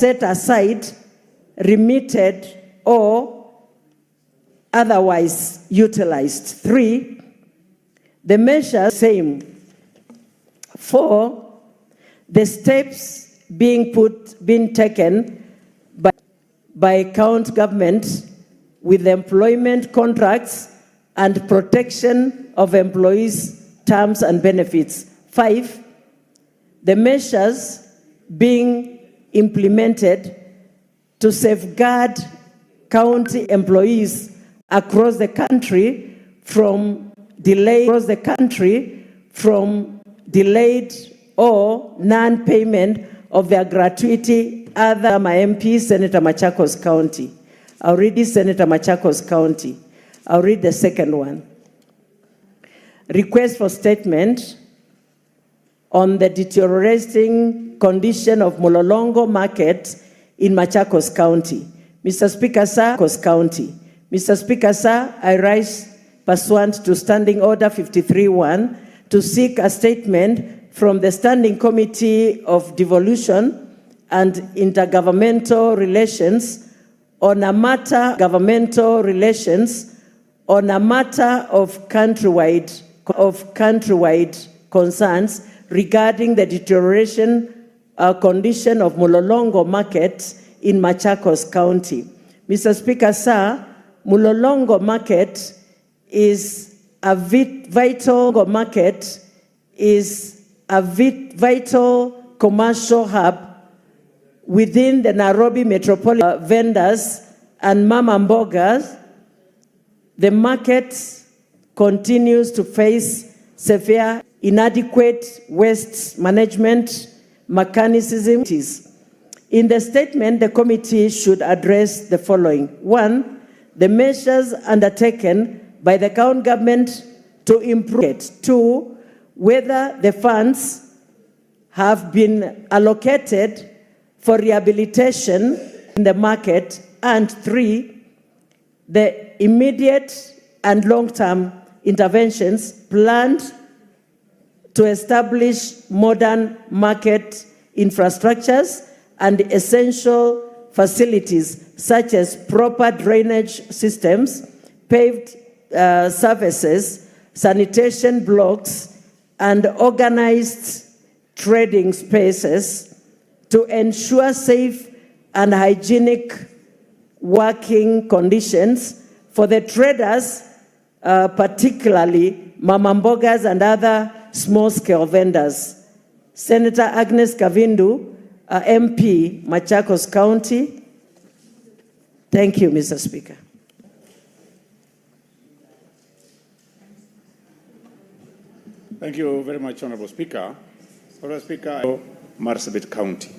set aside, remitted, or otherwise utilized. 3, the measure same. 4, the steps being taken by county government with employment contracts and protection of employees' terms and benefits. 5, the measures being implemented to safeguard county employees across the country from delayed or non-payment of their gratuity. Other my MP, Senator Machakos County. I'll read this, Senator Machakos County. I'll read the second one. Request for statement on the deteriorating condition of Mulolongo Market in Machakos County. Mr. Speaker, sir, Mr. Speaker, sir, I rise pursuant to Standing Order 53-1 to seek a statement from the Standing Committee of Devolution and Intergovernmental Relations on a matter of countrywide concerns regarding the deterioration condition of Mulolongo Market in Machakos County. Mr. Speaker, sir, Mulolongo Market is a vital commercial hub within the Nairobi metropolitan vendors and mama mbogas. The market continues to face severe inadequate waste management mechanisms. In the statement, the committee should address the following. 1, the measures undertaken by the county government to improve it. 2, whether the funds have been allocated for rehabilitation in the market. And 3, the immediate and long-term interventions planned to establish modern market infrastructures and essential facilities such as proper drainage systems, paved surfaces, sanitation blocks, and organized trading spaces to ensure safe and hygienic working conditions for the traders, particularly mama mbogas and other small-scale vendors. Senator Agnes Kavindu, MP, Machakos County. Thank you, Mr. Speaker. Thank you very much, Honorable Speaker. Honorable Speaker, Marsabit County.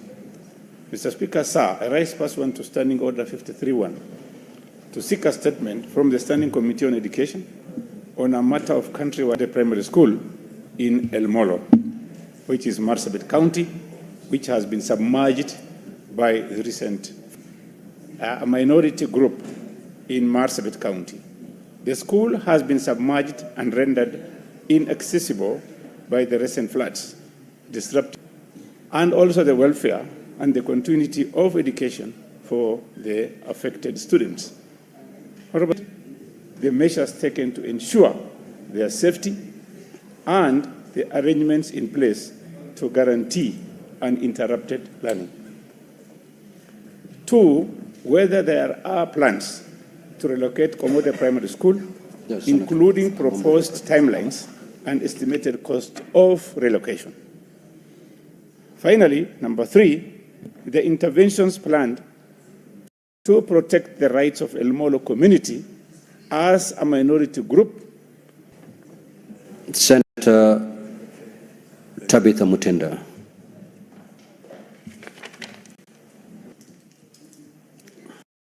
Mr. Speaker, sir, I rise pursuant to Standing Order 53-1 to seek a statement from the Standing Committee on Education on a matter of countrywide primary school in El Molo, which is Marsabit County, which has been submerged by the recent minority group in Marsabit County. The school has been submerged and rendered inaccessible by the recent floods, disrupting and also the welfare and the continuity of education for the affected students. The measures taken to ensure their safety and the arrangements in place to guarantee uninterrupted learning. 2, whether there are plans to relocate Komode Primary School, including proposed timelines and estimated cost of relocation. Finally, number 3, the interventions planned to protect the rights of El Molo community as a minority group. Senator Tabitha Mutenda.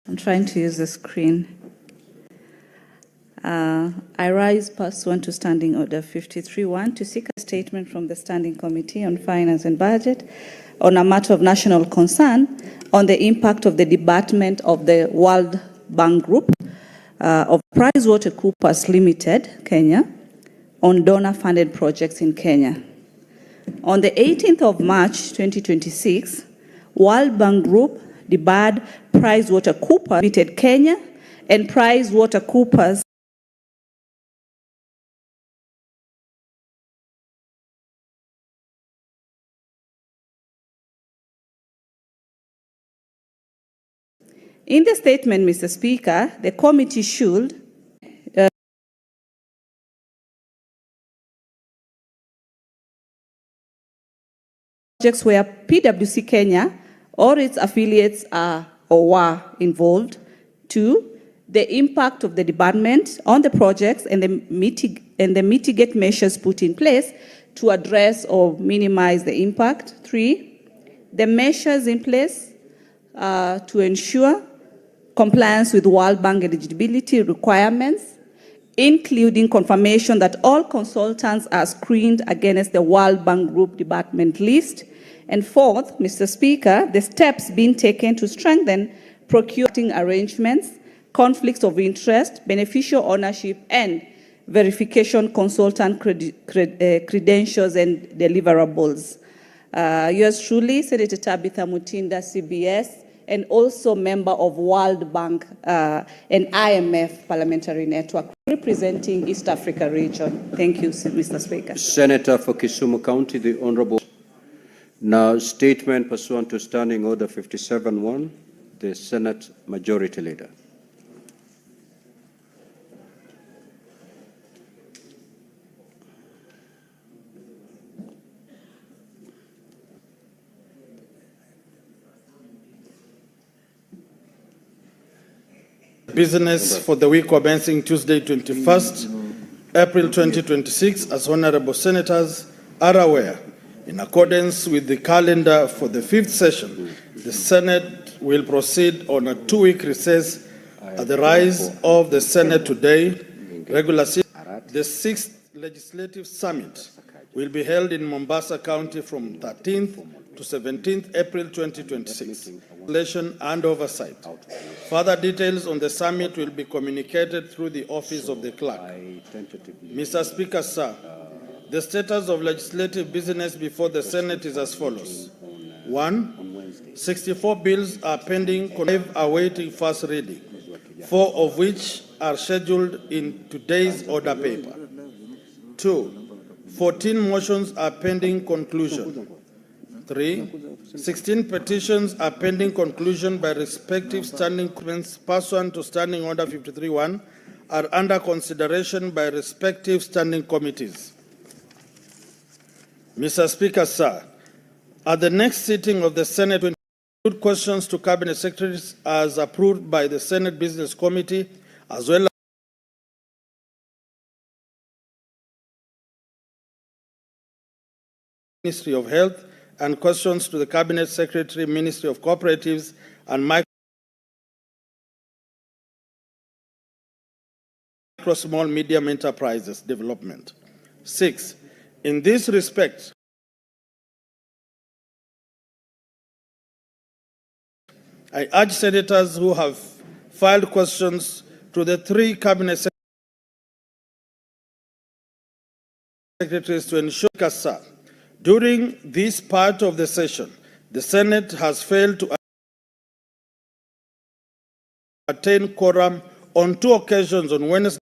I'm trying to use the screen. I rise pursuant to Standing Order 53-1 to seek a statement from the Standing Committee on Finance and Budget on a matter of national concern on the impact of the debarment of the World Bank Group of PricewaterhouseCoopers Limited, Kenya, on donor-funded projects in Kenya. On the 18th of March 2026, World Bank Group debarred PricewaterhouseCoopers Limited Kenya and PricewaterhouseCoopers In the statement, Mr. Speaker, the committee should projects where PwC Kenya or its affiliates are or were involved. 2, the impact of the department on the projects and the mitigate measures put in place to address or minimize the impact. 3, the measures in place to ensure compliance with World Bank eligibility requirements, including confirmation that all consultants are screened against the World Bank Group department list. And 4th, Mr. Speaker, the steps being taken to strengthen procuring arrangements, conflicts of interest, beneficial ownership, and verification consultant credentials and deliverables. Yours truly, Senator Tabitha Mutinda, CBS, and also member of World Bank and IMF Parliamentary Network, representing East Africa region. Thank you, Mr. Speaker. Senator for Kisumu County, the Honorable. Now, statement pursuant to Standing Order 57-1, the Senate Majority Leader. Business for the week commencing Tuesday, 21st April 2026, as honorable senators are aware, in accordance with the calendar for the 5th session, the Senate will proceed on a 2-week recess at the rise of the Senate today. Regular session. The 6th Legislative Summit will be held in Mombasa County from 13th to 17th April 2026. Legislation and oversight. Further details on the summit will be communicated through the office of the clerk. Mr. Speaker, sir, the status of legislative business before the Senate is as follows. 1, 64 bills are pending, 5 are awaiting first reading, 4 of which are scheduled in today's order paper. 2, 14 motions are pending conclusion. 3, 16 petitions are pending conclusion by respective standing committees pursuant to Standing Order 53-1 are under consideration by respective standing committees. Mr. Speaker, sir, at the next sitting of the Senate, when questions to Cabinet Secretaries as approved by the Senate Business Committee, as well as Ministry of Health, and questions to the Cabinet Secretary, Ministry of Cooperatives and Micro, Small, Medium Enterprises Development. 6, in this respect, I urge senators who have filed questions to the 3 Cabinet Secretaries to ensure, sir, during this part of the session, the Senate has failed to attain quorum on 2 occasions on Wednesday,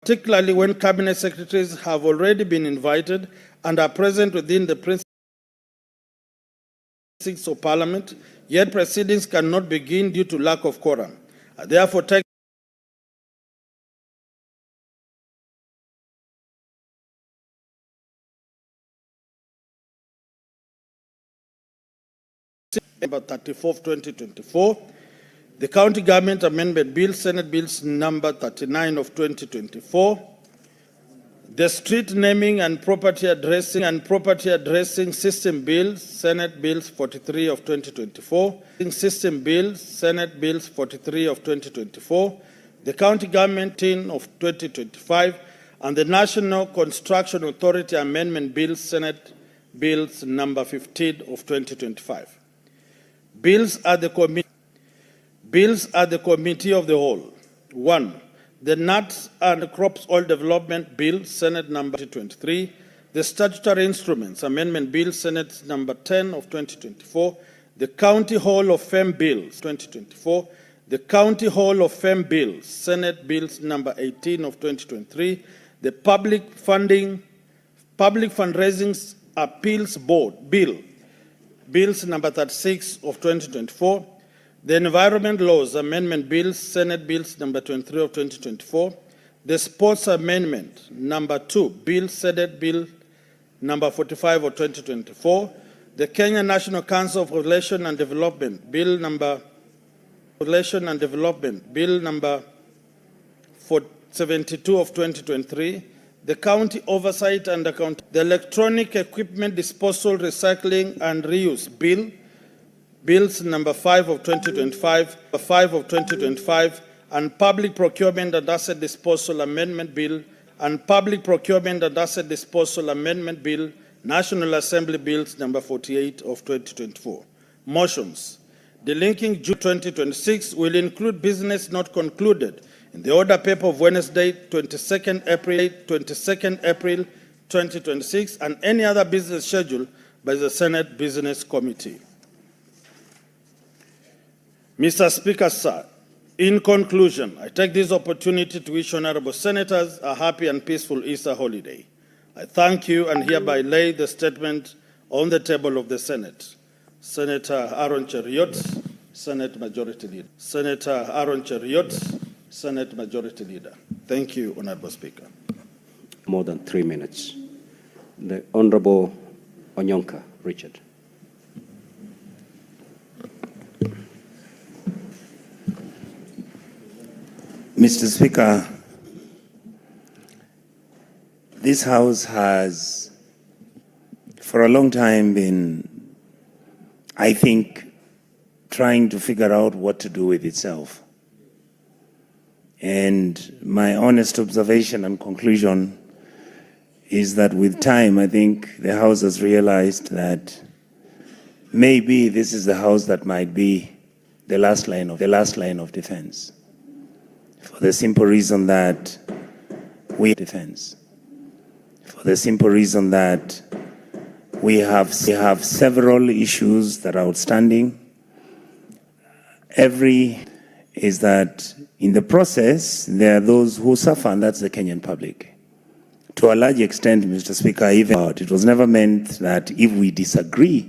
particularly when Cabinet Secretaries have already been invited and are present within the precincts of Parliament, yet proceedings cannot begin due to lack of quorum. I therefore take Number 34 of 2024, the County Government Amendment Bill, Senate Bills number 39 of 2024, the Street Naming and Property Addressing System Bill, Senate Bills 43 of 2024, System Bill, Senate Bills 43 of 2024, the County Government 10 of 2025, and the National Construction Authority Amendment Bill, Senate Bills number 15 of 2025. Bills at the Committee of the Whole. 1. The Nuts and Crops Oil Development Bill, Senate number 2023. The Statutory Instruments Amendment Bill, Senate number 10 of 2024. the County Hall of Fame Bills 2024, the County Hall of Fame Bills, Senate Bills number 18 of 2023, the Public Fundraising Appeals Board Bill, Bills number 36 of 2024, the Environment Laws Amendment Bills, Senate Bills number 23 of 2024, the Sports Amendment number 2, Bill, Senate Bill number 45 of 2024, the Kenya National Council of Relation and Development Bill number 72 of 2023, the County Oversight and Account, the Electronic Equipment Disposal, Recycling and Reuse Bill, Bills number 5 of 2025, and Public Procurement and Asset Disposal Amendment Bill, and Public Procurement and Asset Disposal Amendment Bill, National Assembly Bills number 48 of 2024. Motions. The linking June 2026 will include business not concluded in the order paper of Wednesday, 22nd April 2026, and any other business scheduled by the Senate Business Committee. Mr. Speaker, sir, in conclusion, I take this opportunity to wish honorable senators a happy and peaceful Easter holiday. I thank you and hereby lay the statement on the table of the Senate. Senator Aaron Cheriot, Senate Majority Leader. Senator Aaron Cheriot, Senate Majority Leader. Thank you, Honorable Speaker. More than 3 minutes. The Honorable Onyonka Richard. Mr. Speaker, this House has for a long time been, I think, trying to figure out what to do with itself. And my honest observation and conclusion is that with time, I think the House has realized that maybe this is the House that might be the last line of defense. For the simple reason that we have several issues that are outstanding. Is that in the process, there are those who suffer, and that's the Kenyan public. To a large extent, Mr. Speaker, it was never meant that if we disagree,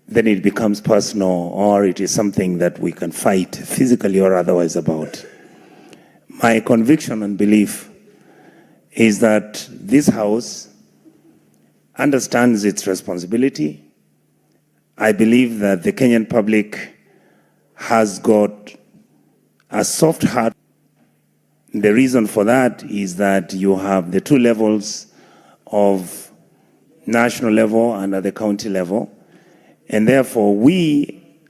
then it becomes personal or it is something that we can fight physically or otherwise about. My conviction and belief is that this House understands its responsibility. I believe that the Kenyan public has got a soft heart. The reason for that is that you have the two levels of national level and at the county level. And therefore,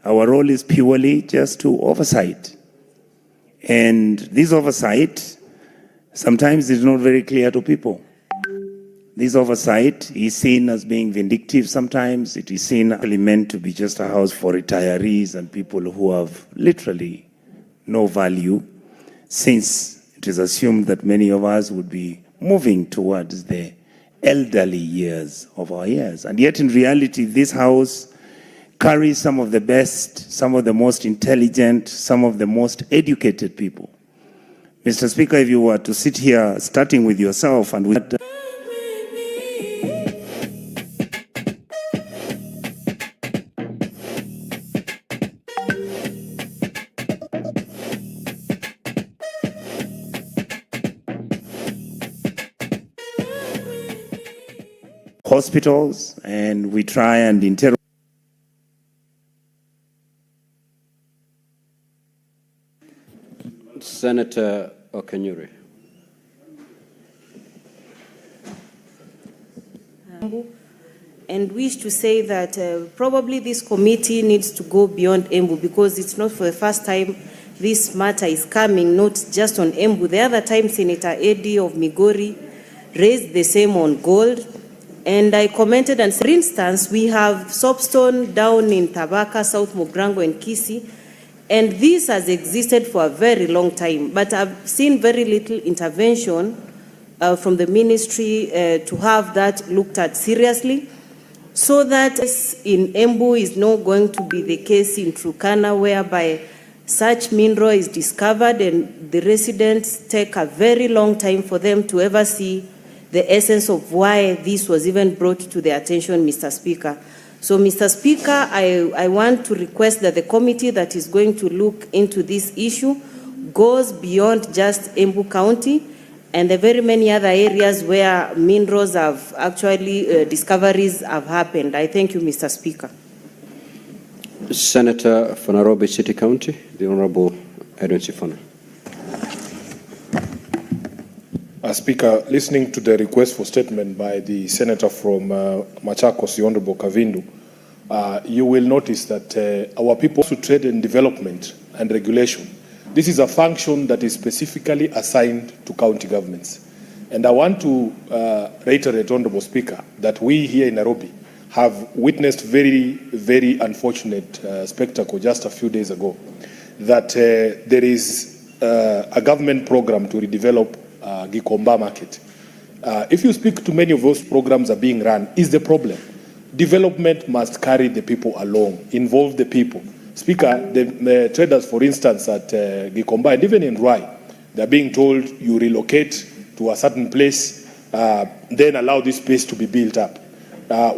our role is purely just to oversight. And this oversight sometimes is not very clear to people. This oversight is seen as being vindictive sometimes. It is seen actually meant to be just a house for retirees and people who have literally no value, since it is assumed that many of us would be moving towards the elderly years of our years. And yet in reality, this house carries some of the best, some of the most intelligent, some of the most educated people. Mr. Speaker, if you were to sit here, starting with yourself and with hospitals, and we try and interrogate Senator Okanyuri. And wish to say that probably this committee needs to go beyond Embu, because it's not for the first time this matter is coming, not just on Embu. The other time, Senator Eddie of Migori raised the same on gold. And I commented, and for instance, we have soapstone down in Tabaka, South Mugrango and Kisii, and this has existed for a very long time, but I've seen very little intervention from the ministry to have that looked at seriously. so that in Embu is not going to be the case in Turkana, whereby such mineral is discovered and the residents take a very long time for them to ever see the essence of why this was even brought to their attention, Mr. Speaker. So, Mr. Speaker, I want to request that the committee that is going to look into this issue goes beyond just Embu County and the very many other areas where minerals have actually, discoveries have happened. I thank you, Mr. Speaker. Senator for Nairobi City County, the Honorable Edwin Sifuna. Speaker, listening to the request for statement by the Senator from Machakos, the Honorable Kavindu, you will notice that our people to trade and development and regulation, this is a function that is specifically assigned to county governments. And I want to reiterate, Honorable Speaker, that we here in Nairobi have witnessed very, very unfortunate spectacle just a few days ago, that there is a government program to redevelop Gikomba market. If you speak to many of those programs are being run, is the problem. Development must carry the people along, involve the people. Speaker, the traders, for instance, at Gikomba and even in Ruai, they're being told you relocate to a certain place, then allow this space to be built up.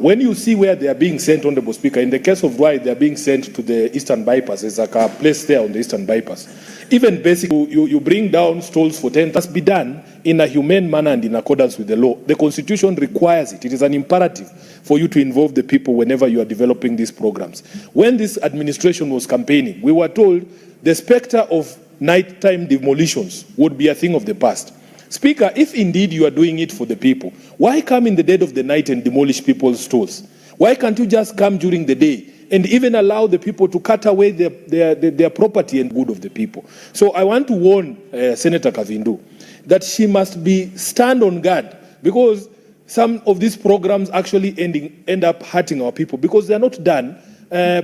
When you see where they are being sent, Honorable Speaker, in the case of Ruai, they are being sent to the Eastern Bypass. There's like a place there on the Eastern Bypass. Even basically, you bring down stalls for 10, must be done in a humane manner and in accordance with the law. The Constitution requires it. It is an imperative for you to involve the people whenever you are developing these programs. When this administration was campaigning, we were told the specter of nighttime demolitions would be a thing of the past. Speaker, if indeed you are doing it for the people, why come in the dead of the night and demolish people's stores? Why can't you just come during the day and even allow the people to cut away their property and good of the people? So I want to warn Senator Kavindu that she must stand on guard, because some of these programs actually end up hurting our people because they are not done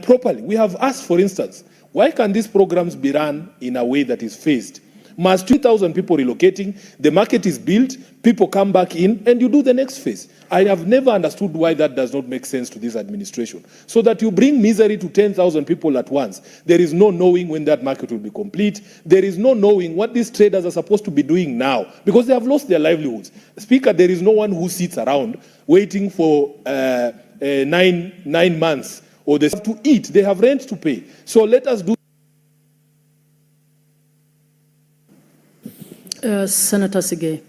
properly. We have asked, for instance, why can these programs be run in a way that is phased? Must 2,000 people relocating, the market is built, people come back in, and you do the next phase. I have never understood why that does not make sense to this administration. So that you bring misery to 10,000 people at once. There is no knowing when that market will be complete. There is no knowing what these traders are supposed to be doing now, because they have lost their livelihoods. Speaker, there is no one who sits around waiting for 9 months, or they have to eat, they have rent to pay. So let us do. Senator Sige.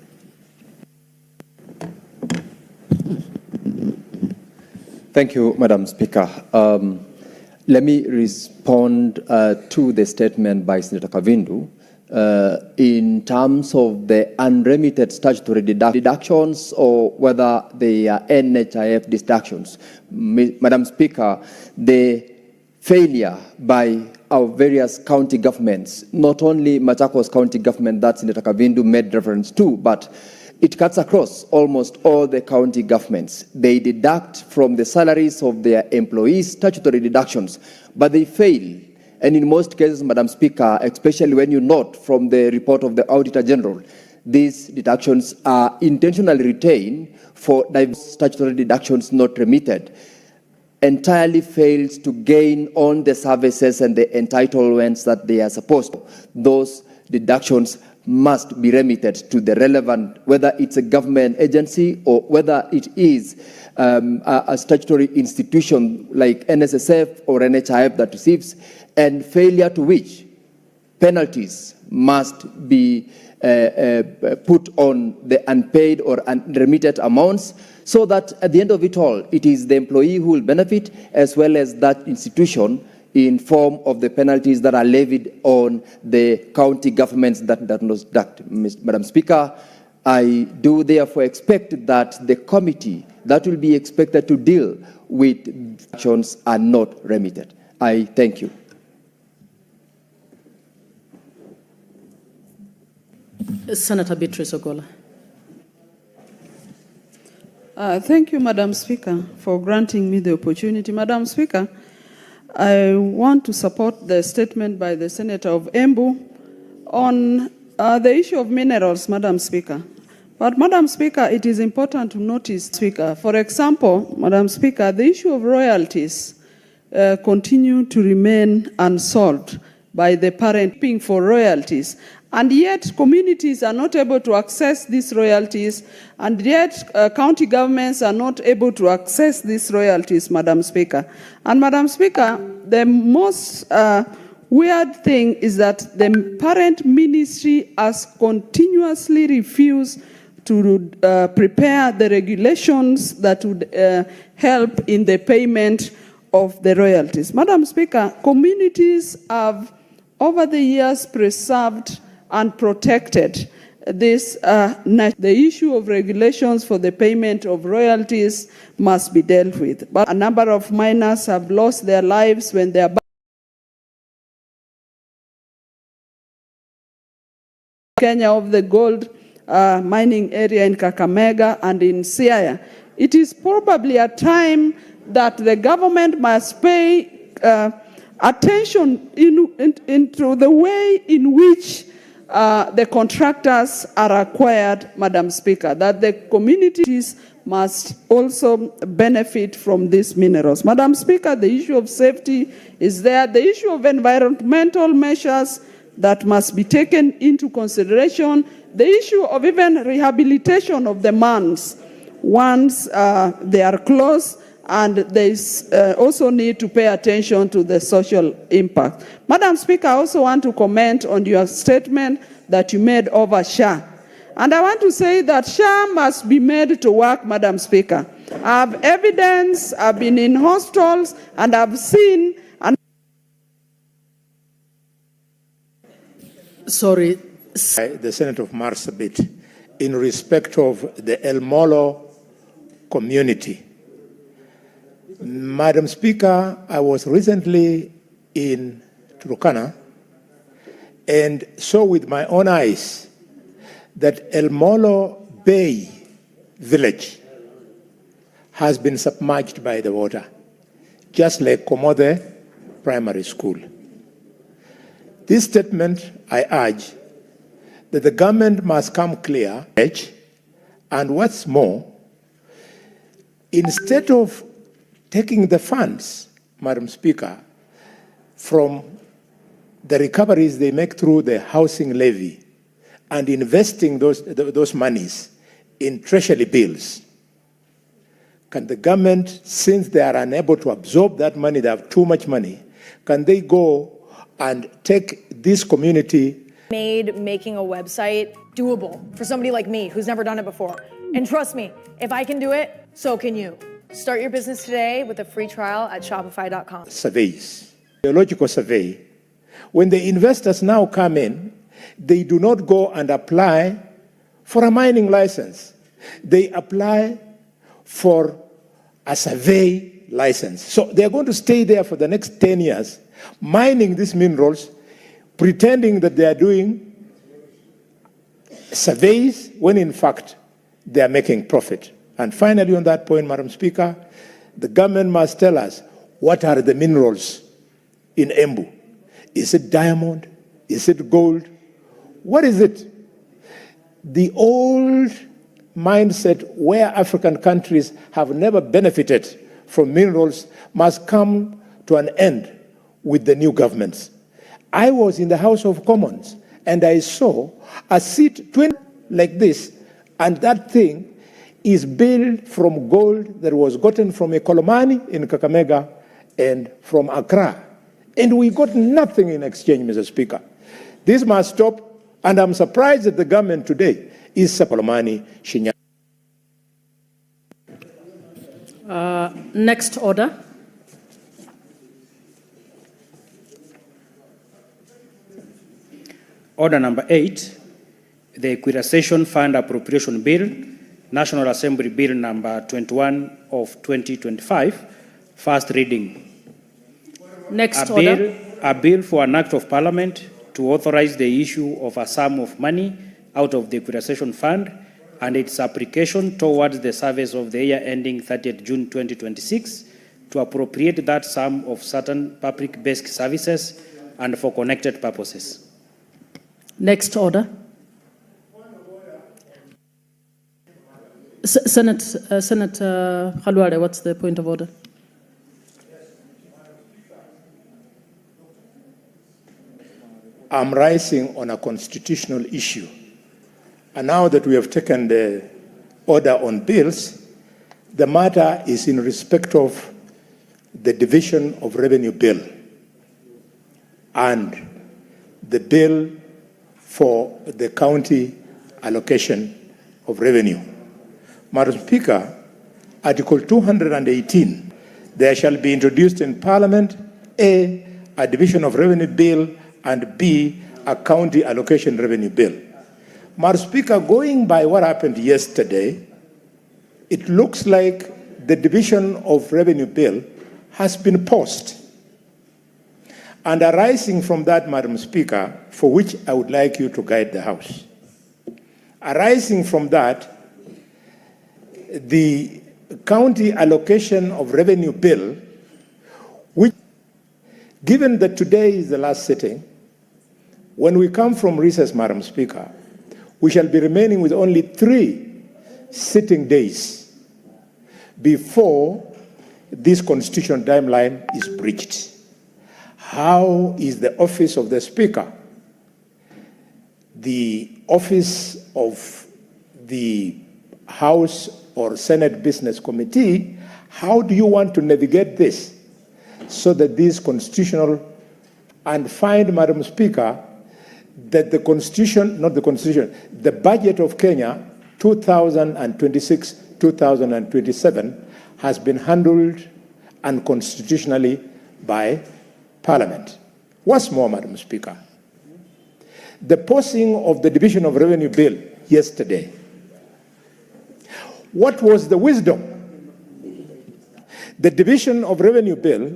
Thank you, Madam Speaker. Let me respond to the statement by Senator Kavindu in terms of the unremitted statutory deductions or whether they are NHIF deductions. Madam Speaker, the failure by our various county governments, not only Machakos County government that Senator Kavindu made reference to, but it cuts across almost all the county governments. They deduct from the salaries of their employees statutory deductions, but they fail. And in most cases, Madam Speaker, especially when you note from the report of the Auditor General, these deductions are intentionally retained for diverse statutory deductions not remitted, entirely fails to gain on the services and the entitlements that they are supposed to. Those deductions must be remitted to the relevant, whether it's a government agency or whether it is a statutory institution like NSSF or NHIF that receives, and failure to which penalties must be put on the unpaid or unremitted amounts, so that at the end of it all, it is the employee who will benefit as well as that institution in form of the penalties that are levied on the county governments that deduct. Madam Speaker, I do therefore expect that the committee that will be expected to deal with actions are not remitted. I thank you. Senator Beatrice Ogola. Thank you, Madam Speaker, for granting me the opportunity. Madam Speaker, I want to support the statement by the Senator of Embu on the issue of minerals, Madam Speaker. But, Madam Speaker, it is important to notice, Speaker, for example, Madam Speaker, the issue of royalties continue to remain unsolved by the parent paying for royalties. And yet communities are not able to access these royalties, and yet county governments are not able to access these royalties, Madam Speaker. And Madam Speaker, the most weird thing is that the parent ministry has continuously refused to prepare the regulations that would help in the payment of the royalties. Madam Speaker, communities have over the years preserved and protected this. The issue of regulations for the payment of royalties must be dealt with. But a number of miners have lost their lives when they are Kenya of the gold mining area in Kakamega and in Siaya. It is probably a time that the government must pay attention into the way in which the contractors are acquired, Madam Speaker, that the communities must also benefit from these minerals. Madam Speaker, the issue of safety is there. The issue of environmental measures that must be taken into consideration. The issue of even rehabilitation of the mines once they are closed, and there is also need to pay attention to the social impact. Madam Speaker, I also want to comment on your statement that you made over SHA. And I want to say that SHA must be made to work, Madam Speaker. I have evidence, I've been in hospitals, and I've seen. Sorry. The Senator of Marsabit, in respect of the El Molo community. Madam Speaker, I was recently in Turkana and saw with my own eyes that El Molo Bay village has been submerged by the water, just like Komode Primary School. This statement, I urge that the government must come clear, and what's more, instead of taking the funds, Madam Speaker, from the recoveries they make through the housing levy and investing those monies in treasury bills, can the government, since they are unable to absorb that money, they have too much money, can they go and take this community? Made making a website doable for somebody like me who's never done it before. And trust me, if I can do it, so can you. Start your business today with a free trial at Shopify.com. Surveys, geological survey. When the investors now come in, they do not go and apply for a mining license. They apply for a survey license. So they're going to stay there for the next 10 years, mining these minerals, pretending that they are doing surveys when in fact they are making profit. And finally, on that point, Madam Speaker, the government must tell us what are the minerals in Embu. Is it diamond? Is it gold? What is it? The old mindset where African countries have never benefited from minerals must come to an end with the new governments. I was in the House of Commons and I saw a seat 20 like this, and that thing is built from gold that was gotten from a Kolomani in Kakamega and from Accra. And we got nothing in exchange, Mr. Speaker. This must stop, and I'm surprised that the government today is Kolomani Shinya. Next order. Order number 8, the Equalization Fund Appropriation Bill, National Assembly Bill number 21 of 2025, first reading. Next order. A bill for an act of parliament to authorize the issue of a sum of money out of the Equalization Fund and its application towards the service of the year ending 30th June 2026 to appropriate that sum of certain public-based services and for connected purposes. Next order. Senator Khalwale, what's the point of order? I'm rising on a constitutional issue. And now that we have taken the order on bills, the matter is in respect of the division of revenue bill and the bill for the county allocation of revenue. Madam Speaker, Article 218, there shall be introduced in Parliament A division of revenue bill, and B, a county allocation revenue bill. Madam Speaker, going by what happened yesterday, it looks like the division of revenue bill has been paused. And arising from that, Madam Speaker, for which I would like you to guide the House, arising from that, the county allocation of revenue bill, which, given that today is the last sitting, when we come from recess, Madam Speaker, we shall be remaining with only 3 sitting days before this constitutional timeline is breached. How is the office of the Speaker, the office of the House or Senate Business Committee, how do you want to navigate this so that this constitutional, and find, Madam Speaker, that the constitution, not the constitution, the budget of Kenya 2026-2027 has been handled unconstitutionally by Parliament. What's more, Madam Speaker, the pausing of the division of revenue bill yesterday, what was the wisdom? The division of revenue bill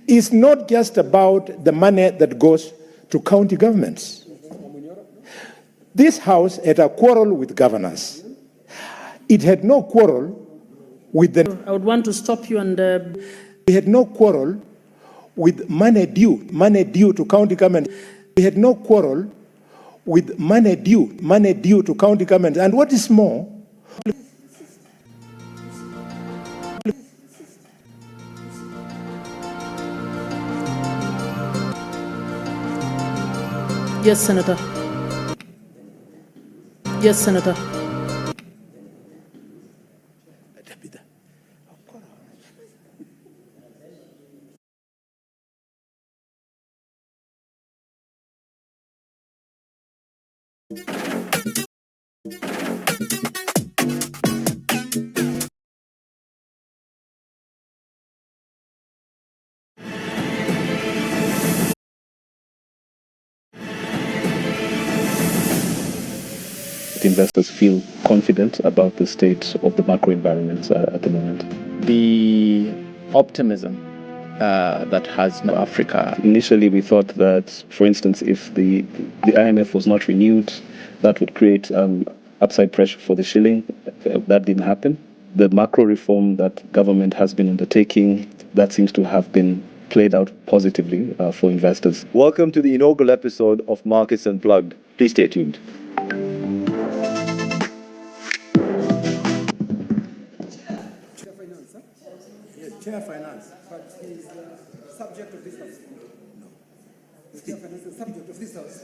is not just about the money that goes to county governments. This House had a quarrel with governors. It had no quarrel with the... I would want to stop you and... We had no quarrel with money due to county government. We had no quarrel with money due to county government. And what is more, Yes, Senator. Yes, Senator. Investors feel confident about the state of the macro environment at the moment. The optimism that has Africa. Initially, we thought that, for instance, if the IMF was not renewed, that would create upside pressure for the shilling. That didn't happen. The macro reform that government has been undertaking, that seems to have been played out positively for investors. Welcome to the inaugural episode of Markets Unplugged. Please stay tuned. Chair Finance, but he's subject of this house. No. The Chair Finance is subject of this house.